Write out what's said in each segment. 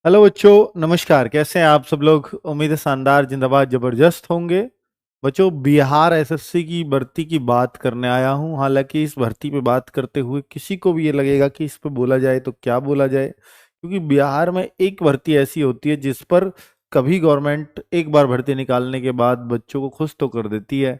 Hello बच्चों, नमस्कार। कैसे हैं आप सब लोग? उम्मीद है शानदार, जिंदाबाद, जबरदस्त होंगे। बच्चों, बिहार एसएससी की भर्ती की बात करने आया हूं। हालांकि इस भर्ती पे बात करते हुए किसी को भी ये लगेगा कि इस पे बोला जाए तो क्या बोला जाए, क्योंकि बिहार में एक भर्ती ऐसी होती है जिस पर कभी गवर्नमेंट एक बार भर्ती निकालने के बाद बच्चों को खुश तो कर देती है,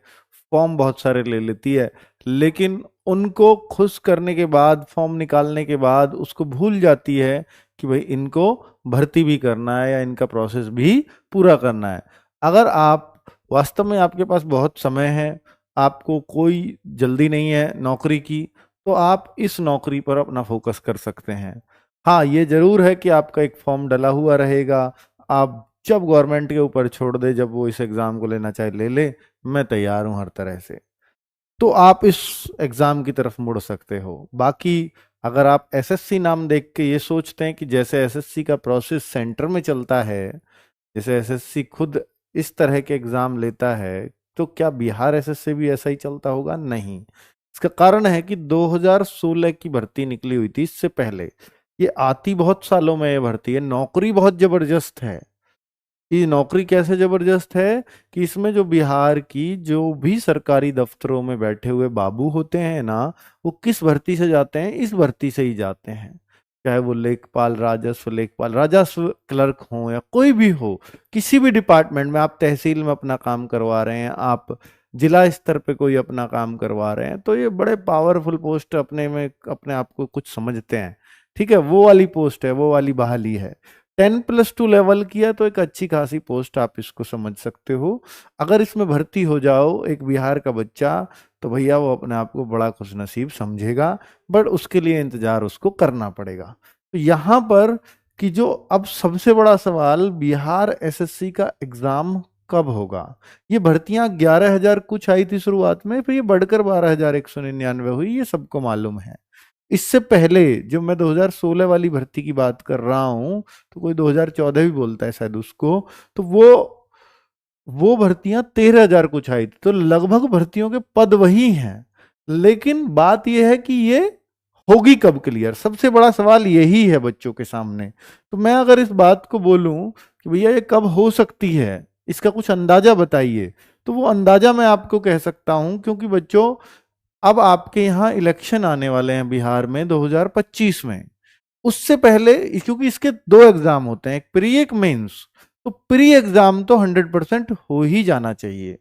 फॉर्म बहुत सारे ले लेती है, लेकिन उनको खुश करने के बाद, फॉर्म निकालने के बाद उसको भूल जाती है कि भाई इनको भर्ती भी करना है या इनका प्रोसेस भी पूरा करना है। अगर आप वास्तव में आपके पास बहुत समय है, आपको कोई जल्दी नहीं है नौकरी की, तो आप इस नौकरी पर अपना फोकस कर सकते हैं। हाँ, ये जरूर है कि आपका एक फॉर्म डला हुआ रहेगा। आप जब गवर्नमेंट के ऊपर छोड़ दे, जब वो इस एग्जाम को लेना चाहे ले ले, मैं तैयार हूं हर तरह से। तो आप इस एग्जाम की तरफ मुड़ सकते हो। बाकी अगर आप एसएससी नाम देख के ये सोचते हैं कि जैसे एसएससी का प्रोसेस सेंटर में चलता है, जैसे एसएससी खुद इस तरह के एग्जाम लेता है, तो क्या बिहार एसएससी भी ऐसा ही चलता होगा? नहीं। इसका कारण है कि 2016 की भर्ती निकली हुई थी। इससे पहले ये आती बहुत सालों में, ये भर्ती है, नौकरी बहुत जबरदस्त है। ये नौकरी कैसे जबरदस्त है कि इसमें जो बिहार की जो भी सरकारी दफ्तरों में बैठे हुए बाबू होते हैं ना, वो किस भर्ती से जाते हैं? इस भर्ती से ही जाते हैं। चाहे वो लेखपाल राजस्व क्लर्क हो या कोई भी हो, किसी भी डिपार्टमेंट में, आप तहसील में अपना काम करवा रहे हैं, आप जिला स्तर पे कोई अपना काम करवा रहे हैं, तो ये बड़े पावरफुल पोस्ट अपने में अपने आप को कुछ समझते हैं। ठीक है, वो वाली पोस्ट है, वो वाली बहाली है। 10+2 लेवल किया तो एक अच्छी खासी पोस्ट, आप इसको समझ सकते हो। अगर इसमें भर्ती हो जाओ एक बिहार का बच्चा, तो भैया वो अपने आप को बड़ा खुशनसीब समझेगा, बट उसके लिए इंतजार उसको करना पड़ेगा। तो यहाँ पर कि जो अब सबसे बड़ा सवाल, बिहार एसएससी का एग्जाम कब होगा? ये भर्तियां 11,000 कुछ आई थी शुरुआत में, फिर ये बढ़कर 12,199 हुई, ये सबको मालूम है। इससे पहले जो मैं 2016 वाली भर्ती की बात कर रहा हूं, तो कोई 2014 भी बोलता है शायद उसको, तो वो भर्तियां 13,000 कुछ आई थी। तो लगभग भर्तियों के पद वही हैं, लेकिन बात यह है कि ये होगी कब क्लियर? सबसे बड़ा सवाल यही है बच्चों के सामने। तो मैं अगर इस बात को बोलूं कि भैया ये कब हो सकती है, इसका कुछ अंदाजा बताइए, तो वो अंदाजा मैं आपको कह सकता हूं, क्योंकि बच्चों अब आपके यहाँ इलेक्शन आने वाले हैं बिहार में 2025 में। उससे पहले, क्योंकि इसके दो एग्जाम होते हैं, एक प्री एक मेंस, तो प्री एग्जाम तो 100% हो ही जाना चाहिए।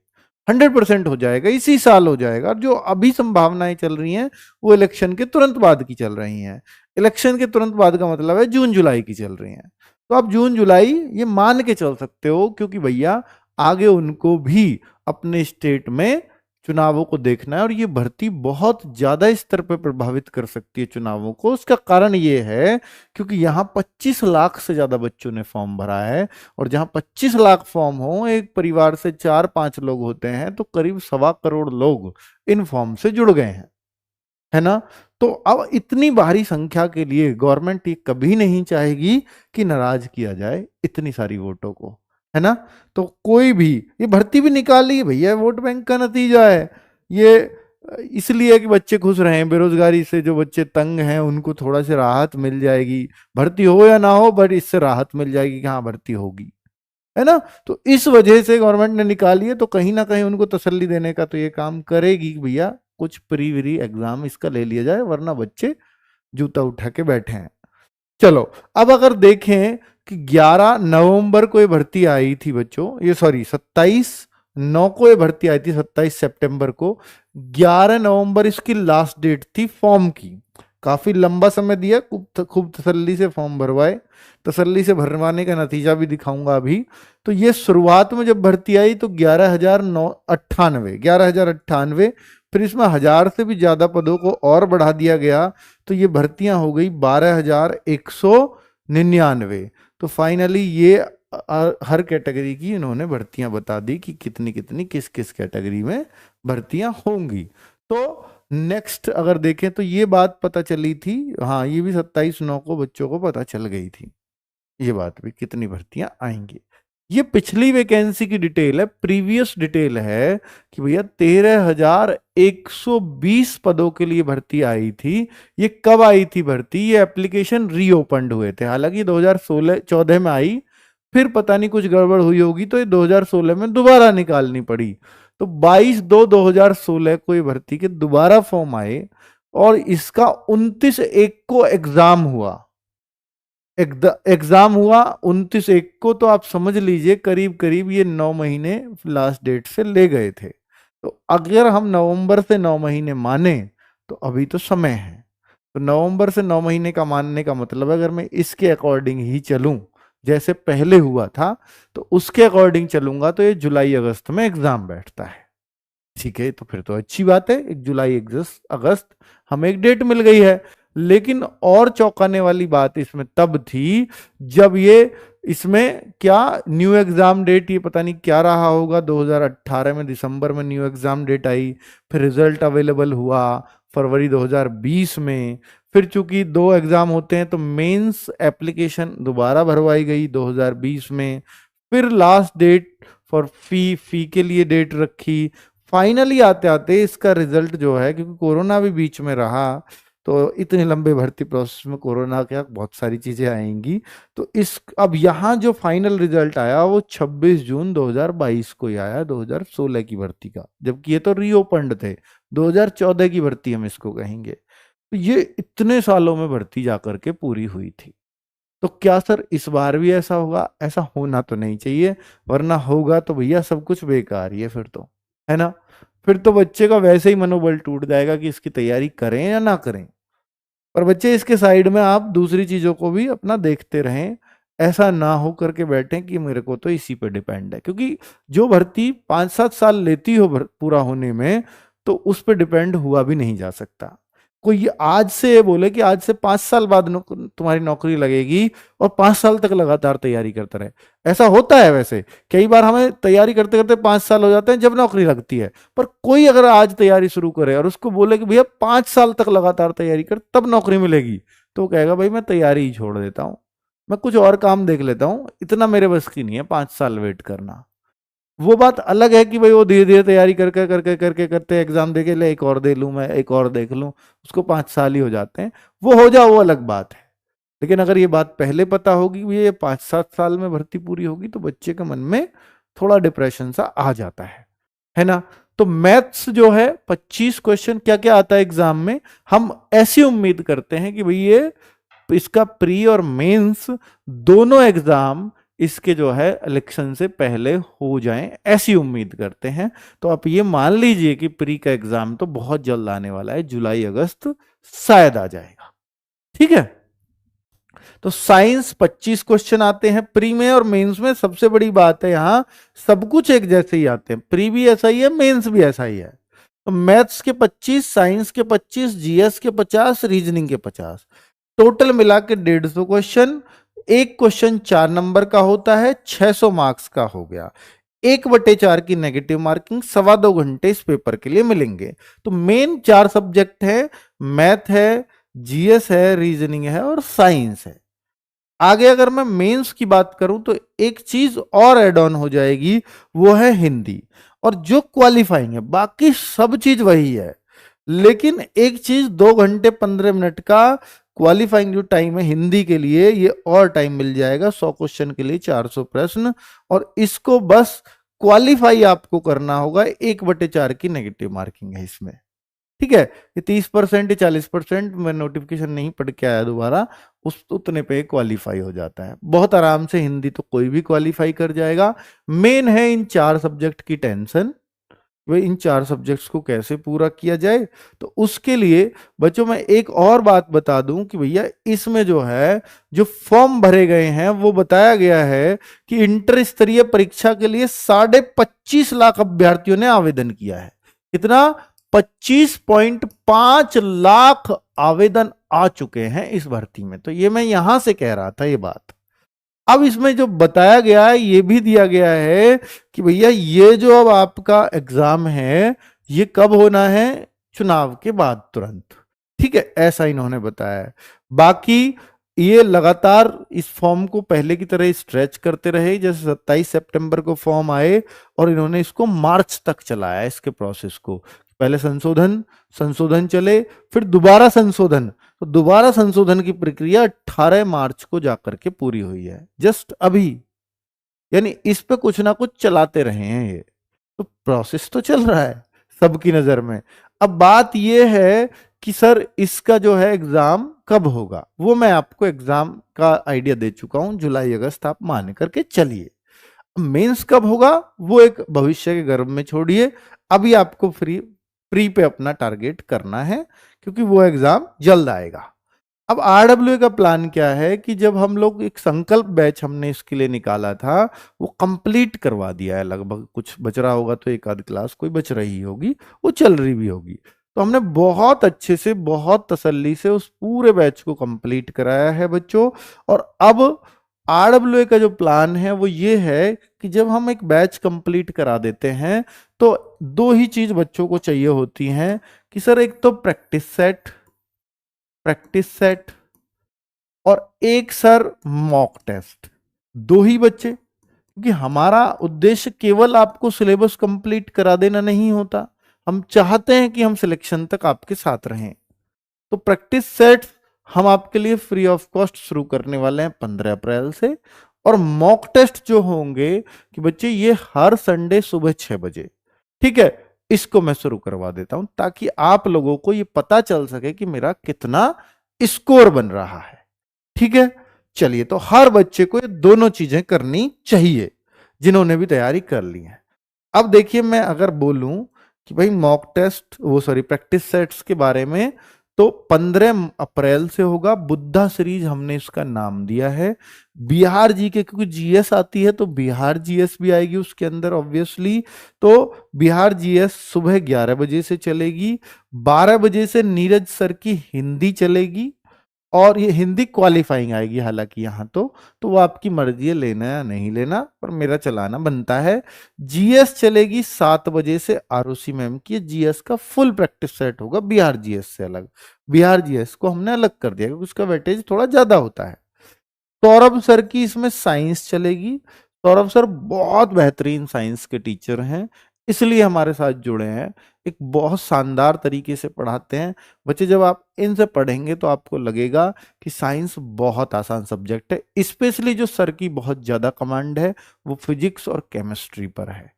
100% हो जाएगा, इसी साल हो जाएगा। जो अभी संभावनाएं चल रही हैं वो इलेक्शन के तुरंत बाद की चल रही हैं। इलेक्शन के तुरंत बाद का मतलब है जून जुलाई की चल रही हैं। तो आप जून जुलाई ये मान के चल सकते हो, क्योंकि भैया आगे उनको भी अपने स्टेट में चुनावों को देखना है, और ये भर्ती बहुत ज्यादा स्तर पर प्रभावित कर सकती है चुनावों को। उसका कारण ये है क्योंकि यहाँ 25 लाख से ज्यादा बच्चों ने फॉर्म भरा है, और जहां 25 लाख फॉर्म हो, एक परिवार से 4-5 लोग होते हैं, तो करीब 1.25 करोड़ लोग इन फॉर्म से जुड़ गए हैं, है ना? तो अब इतनी भारी संख्या के लिए गवर्नमेंट ये कभी नहीं चाहेगी कि नाराज किया जाए इतनी सारी वोटों को, है ना? तो कोई भी ये भर्ती भी निकाली भैया, वोट बैंक का नतीजा है ये। इसलिए कि बच्चे खुश रहें, बेरोजगारी से जो बच्चे तंग हैं उनको थोड़ा सी राहत मिल जाएगी, भर्ती हो या ना हो, बट इससे राहत मिल जाएगी कि हाँ भर्ती होगी, है ना? तो इस वजह से गवर्नमेंट ने निकाली है, तो कहीं ना कहीं उनको तसल्ली देने का तो ये काम करेगी कि भैया कुछ प्री वरी एग्जाम इसका ले लिया जाए, वरना बच्चे जूता उठा के बैठे हैं। चलो, अब अगर देखें कि 11 नवंबर को ये भर्ती आई थी बच्चों, ये सॉरी 27/9 को ये भर्ती आई थी, 27 सितंबर को। 11 नवंबर इसकी लास्ट डेट थी फॉर्म की। काफी लंबा समय दिया, खूब खूब तसल्ली से फॉर्म भरवाए, तसल्ली से भरवाने का नतीजा भी दिखाऊंगा अभी। तो ये शुरुआत में जब भर्ती आई तो 11,098, फिर इसमें 1,000 से भी ज्यादा पदों को और बढ़ा दिया गया, तो ये भर्तियां हो गई 12,199। तो फाइनली ये हर कैटेगरी की इन्होंने भर्तियां बता दी कि कितनी कितनी किस किस कैटेगरी में भर्तियां होंगी। तो नेक्स्ट अगर देखें तो ये बात पता चली थी, हाँ ये भी 27/9 को बच्चों को पता चल गई थी, ये बात भी कितनी भर्तियां आएंगी। ये पिछली वैकेंसी की डिटेल है, प्रीवियस डिटेल है कि भैया 13,120 पदों के लिए भर्ती आई थी। ये कब आई थी भर्ती? ये एप्लीकेशन रीओपन्ड हुए थे, हालांकि 2016-14 में आई, फिर पता नहीं कुछ गड़बड़ हुई होगी तो ये 2016 में दोबारा निकालनी पड़ी। तो 22/2/2016 को ये भर्ती के दोबारा फॉर्म आए और इसका 29/1 को एग्जाम हुआ। एग्जाम हुआ 29/1 को, तो आप समझ लीजिए करीब करीब ये 9 महीने लास्ट डेट से ले गए थे। तो अगर हम नवंबर से 9 महीने माने तो अभी तो समय है। तो नवंबर से 9 महीने का मानने का मतलब है, अगर मैं इसके अकॉर्डिंग ही चलूं जैसे पहले हुआ था, तो उसके अकॉर्डिंग चलूंगा तो ये जुलाई अगस्त में एग्जाम बैठता है। ठीक है, तो फिर तो अच्छी बात है, 1 जुलाई 1 अगस्त हमें एक डेट मिल गई है। लेकिन और चौंकाने वाली बात इसमें तब थी जब ये इसमें क्या न्यू एग्जाम डेट, ये पता नहीं क्या रहा होगा, 2018 में दिसंबर में न्यू एग्जाम डेट आई, फिर रिजल्ट अवेलेबल हुआ फरवरी 2020 में। फिर चूंकि 2 एग्जाम होते हैं तो मेंस एप्लीकेशन दोबारा भरवाई गई 2020 में। फिर लास्ट डेट फॉर फी के लिए डेट रखी। फाइनली आते आते इसका रिजल्ट जो है, क्योंकि कोरोना भी बीच में रहा, तो इतने लंबे भर्ती प्रोसेस में कोरोना क्या बहुत सारी चीजें आएंगी, तो इस अब यहाँ जो फाइनल रिजल्ट आया वो 26 जून 2022 को ही आया, 2016 की भर्ती का, जबकि ये तो रीओपन्ड थे, 2014 की भर्ती हम इसको कहेंगे। तो ये इतने सालों में भर्ती जाकर के पूरी हुई थी। तो क्या सर इस बार भी ऐसा होगा? ऐसा होना तो नहीं चाहिए, वरना होगा तो भैया सब कुछ बेकार ही है फिर तो, है ना। फिर तो बच्चे का वैसे ही मनोबल टूट जाएगा कि इसकी तैयारी करें या ना करें। और बच्चे इसके साइड में आप दूसरी चीजों को भी अपना देखते रहें, ऐसा ना हो करके बैठें कि मेरे को तो इसी पे डिपेंड है, क्योंकि जो भर्ती 5-7 साल लेती हो पूरा होने में, तो उस पर डिपेंड हुआ भी नहीं जा सकता। कोई ये आज से बोले कि आज से 5 साल बाद तुम्हारी नौकरी लगेगी और 5 साल तक लगातार तैयारी करता रहे, ऐसा होता है वैसे। कई बार हमें तैयारी करते करते 5 साल हो जाते हैं जब नौकरी लगती है। पर कोई अगर आज तैयारी शुरू करे और उसको बोले कि भैया 5 साल तक लगातार तैयारी कर तब नौकरी मिलेगी, तो वो कहेगा भाई मैं तैयारी ही छोड़ देता हूँ, मैं कुछ और काम देख लेता हूँ, इतना मेरे बस की नहीं है 5 साल वेट करना। वो बात अलग है कि भाई वो धीरे धीरे तैयारी करके करके करके करते एग्जाम देके ले एक और दे लूं, मैं एक और देख लूं, उसको 5 साल ही हो जाते हैं, वो हो जाओ वो अलग बात है। लेकिन अगर ये बात पहले पता होगी कि ये 5-7 साल में भर्ती पूरी होगी, तो बच्चे के मन में थोड़ा डिप्रेशन सा आ जाता है ना। तो मैथ्स जो है 25 क्वेश्चन क्या क्या आता है एग्जाम में, हम ऐसी उम्मीद करते हैं कि भाई ये इसका प्री और मेंस दोनों एग्जाम इसके जो है इलेक्शन से पहले हो जाएं, ऐसी उम्मीद करते हैं। तो आप ये मान लीजिए कि प्री का एग्जाम तो बहुत जल्द आने वाला है, जुलाई अगस्त शायद आ जाएगा। ठीक है, तो साइंस 25 क्वेश्चन आते हैं प्री में और मेंस में। सबसे बड़ी बात है यहां सब कुछ एक जैसे ही आते हैं, प्री भी ऐसा ही है, मेंस भी ऐसा ही है। तो मैथ्स के 25, साइंस के 25, जीएस के 50, रीजनिंग के 50, टोटल मिला के 150 क्वेश्चन। एक क्वेश्चन 4 नंबर का होता है, 600 मार्क्स का हो गया। 1/4 की नेगेटिव मार्किंग, 2.25 घंटे इस पेपर के लिए मिलेंगे। तो मेन 4 सब्जेक्ट है, मैथ है, जीएस है, रीजनिंग है और साइंस है। आगे अगर मैं मेंस की बात करूं तो एक चीज और ऐड ऑन हो जाएगी, वो है हिंदी। और जो क्वालिफाइंग है, बाकी सब चीज वही है, लेकिन एक चीज 2 घंटे 15 मिनट का क्वालिफाइंग जो टाइम है हिंदी के लिए, ये और टाइम मिल जाएगा। 100 क्वेश्चन के लिए 400 प्रश्न, और इसको बस क्वालिफाई आपको करना होगा। 1/4 की नेगेटिव मार्किंग है इसमें। ठीक है, ये 30% या 40%, मैं नोटिफिकेशन नहीं पढ़ के आया दोबारा, उस उतने पे क्वालिफाई हो जाता है बहुत आराम से। हिंदी तो कोई भी क्वालिफाई कर जाएगा। मेन है इन 4 सब्जेक्ट की टेंशन, वे इन 4 सब्जेक्ट्स को कैसे पूरा किया जाए। तो उसके लिए बच्चों मैं एक और बात बता दूं कि भैया इसमें जो है जो फॉर्म भरे गए हैं वो बताया गया है कि इंटर स्तरीय परीक्षा के लिए 25.5 लाख अभ्यर्थियों ने आवेदन किया है। कितना? 25.5 लाख आवेदन आ चुके हैं इस भर्ती में। तो ये मैं यहां से कह रहा था ये बात। अब इसमें जो बताया गया है ये भी दिया गया है कि भैया ये जो अब आपका एग्जाम है ये कब होना है? चुनाव के बाद तुरंत। ठीक है, ऐसा इन्होंने बताया है। बाकी ये लगातार इस फॉर्म को पहले की तरह स्ट्रेच करते रहे, जैसे 27 सितंबर को फॉर्म आए और इन्होंने इसको मार्च तक चलाया इसके प्रोसेस को। पहले संशोधन संशोधन चले, फिर दोबारा संशोधन, तो दोबारा संशोधन की प्रक्रिया 18 मार्च को जाकर के पूरी हुई है, जस्ट अभी। यानी इस पे कुछ ना कुछ चलाते रहे हैं ये, तो प्रोसेस तो चल रहा है सबकी नजर में। अब बात ये है कि सर इसका जो है एग्जाम कब होगा, वो मैं आपको एग्जाम का आइडिया दे चुका हूं, जुलाई अगस्त आप मान करके चलिए। मेंस कब होगा वो एक भविष्य के गर्भ में छोड़िए, अभी आपको प्री पे अपना टारगेट करना है, क्योंकि वो एग्जाम जल्द आएगा। अब आरडब्ल्यू का प्लान क्या है कि जब हम लोग एक संकल्प बैच हमने इसके लिए निकाला था, वो कंप्लीट करवा दिया है लगभग, कुछ बच रहा होगा तो एक आध क्लास कोई बच रही होगी, वो चल रही भी होगी। तो हमने बहुत अच्छे से बहुत तसल्ली से उस पूरे बैच को कंप्लीट कराया है बच्चों। और अब आरडब्ल्यू का जो प्लान है वो ये है कि जब हम एक बैच कंप्लीट करा देते हैं तो दो ही चीज बच्चों को चाहिए होती हैं कि सर एक तो प्रैक्टिस सेट और एक सर मॉक टेस्ट, दो ही बच्चे। क्योंकि हमारा उद्देश्य केवल आपको सिलेबस कंप्लीट करा देना नहीं होता, हम चाहते हैं कि हम सिलेक्शन तक आपके साथ रहें। तो प्रैक्टिस सेट हम आपके लिए फ्री ऑफ कॉस्ट शुरू करने वाले हैं 15 अप्रैल से। और मॉक टेस्ट जो होंगे कि बच्चे ये हर संडे सुबह 6 बजे, ठीक है, इसको मैं शुरू करवा देता हूं ताकि आप लोगों को ये पता चल सके कि मेरा कितना स्कोर बन रहा है। ठीक है, चलिए, तो हर बच्चे को ये दोनों चीजें करनी चाहिए जिन्होंने भी तैयारी कर ली है। अब देखिए, मैं अगर बोलूं कि भाई मॉक टेस्ट, वो सॉरी प्रैक्टिस सेट्स के बारे में, तो 15 अप्रैल से होगा। बुद्धा सीरीज हमने इसका नाम दिया है। बिहार जी के, क्योंकि जीएस आती है तो बिहार जीएस भी आएगी उसके अंदर ऑब्वियसली। तो बिहार जीएस सुबह 11 बजे से चलेगी, 12 बजे से नीरज सर की हिंदी चलेगी, और ये हिंदी क्वालिफाइंग आएगी हालांकि यहाँ तो वो आपकी मर्जी है लेना या नहीं लेना, पर मेरा चलाना बनता है। जीएस चलेगी 7 बजे से, आरुषि मैम की जीएस का फुल प्रैक्टिस सेट होगा बिहार जीएस से अलग। बिहार जीएस को हमने अलग कर दिया क्योंकि उसका वेटेज थोड़ा ज्यादा होता है। सौरभ सर की इसमें साइंस चलेगी। सौरभ सर बहुत बेहतरीन साइंस के टीचर हैं, इसलिए हमारे साथ जुड़े हैं। एक बहुत शानदार तरीके से पढ़ाते हैं बच्चे। जब आप इनसे पढ़ेंगे तो आपको लगेगा कि साइंस बहुत आसान सब्जेक्ट है। स्पेशली जो सर की बहुत ज्यादा कमांड है वो फिजिक्स और केमिस्ट्री पर है।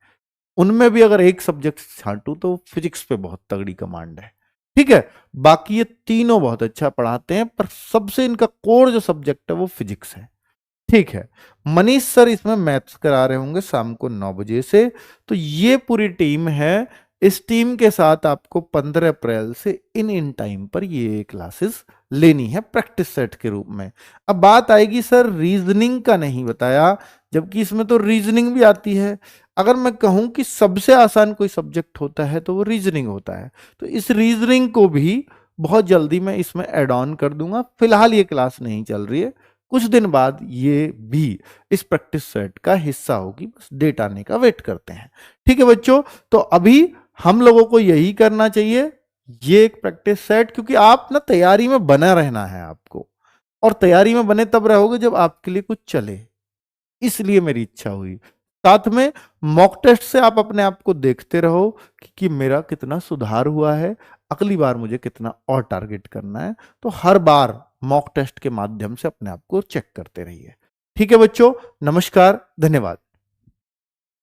उनमें भी अगर एक सब्जेक्ट छांटू तो फिजिक्स पे बहुत तगड़ी कमांड है। ठीक है, बाकी ये तीनों बहुत अच्छा पढ़ाते हैं, पर सबसे इनका कोर जो सब्जेक्ट है वो फिजिक्स है। ठीक है, मनीष सर इसमें मैथ्स करा रहे होंगे शाम को 9 बजे से। तो ये पूरी टीम है। इस टीम के साथ आपको 15 अप्रैल से इन टाइम पर ये क्लासेस लेनी है प्रैक्टिस सेट के रूप में। अब बात आएगी सर रीजनिंग का नहीं बताया, जबकि इसमें तो रीजनिंग भी आती है। अगर मैं कहूं कि सबसे आसान कोई सब्जेक्ट होता है तो वो रीजनिंग होता है, तो इस रीजनिंग को भी बहुत जल्दी मैं इसमें ऐड ऑन कर दूंगा। फिलहाल ये क्लास नहीं चल रही है, कुछ दिन बाद ये भी इस प्रैक्टिस सेट का हिस्सा होगी, बस डेट आने का वेट करते हैं। ठीक है बच्चों, तो अभी हम लोगों को यही करना चाहिए, ये एक प्रैक्टिस सेट, क्योंकि आप ना तैयारी में बना रहना है आपको, और तैयारी में बने तब रहोगे जब आपके लिए कुछ चले, इसलिए मेरी इच्छा हुई। साथ में मॉक टेस्ट से आप अपने आप को देखते रहो कि मेरा कितना सुधार हुआ है, अगली बार मुझे कितना और टारगेट करना है। तो हर बार मॉक टेस्ट के माध्यम से अपने आप को चेक करते रहिए। ठीक है बच्चों, नमस्कार, धन्यवाद।